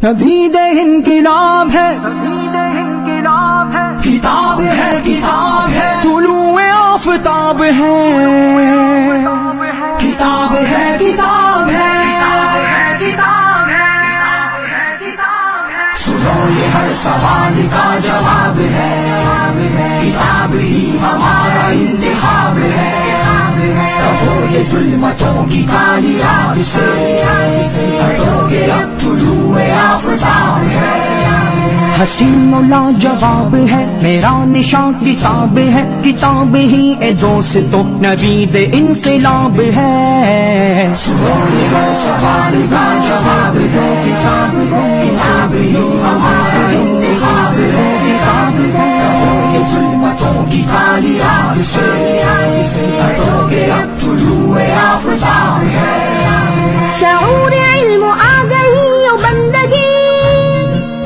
نوید انقلاب ہے، کتاب ہے، کتاب ہے، طلوع آفتاب ہے، کتاب ہے، کتاب ہے، سنو یہ ہر سوال کا جواب ہے، کتاب ہی ہمارا انتخاب ہے، کبھو یہ ظلمتوں کی کالی آگ سے ہٹو گے اب طلوع آفتاب ہے۔ حسین و لاجواب ہے میرا نشان کتاب ہے، کتاب ہی اے دوستو نوید انقلاب ہے، سنو یہ ہر سوال کا جواب ہے، کتاب ہی ہمارا انتخاب ہے، کبھو یہ ظلمتوں کی کالی آگ سے ہٹو گے اب طلوع آفتاب ہے۔ شعور علم آ گئی و بندگی،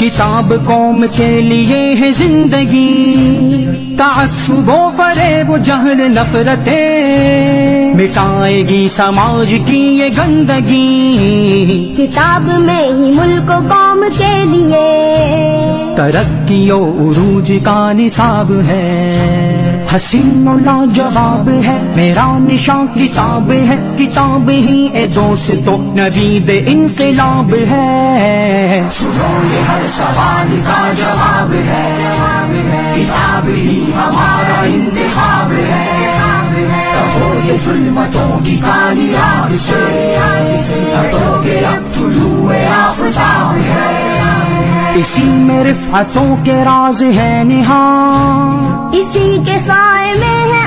کتاب قوم کے لیے ہے زندگی، تعصب و فریب و جہل نفرتیں مٹائے گی سماج کی یہ گندگی، کتاب میں ہی ملک و قوم کے لیے ترقی و عروج کا نصاب ہے، حسین و لاجواب ہے میرا نشان کتاب ہے، کتاب ہی اے دوستو نوید انقلاب ہے، سنو یہ ہر سوال کا جواب ہے، کتاب ہی ہمارا انتخاب ہے، کبھو یہ ظلمتوں کی کالی آگ سے ہٹو گے اب طلوع آفتاب ہے، اسی میں رفعتوں کے راز ہے نہاں، اسی کے سائے میں ہے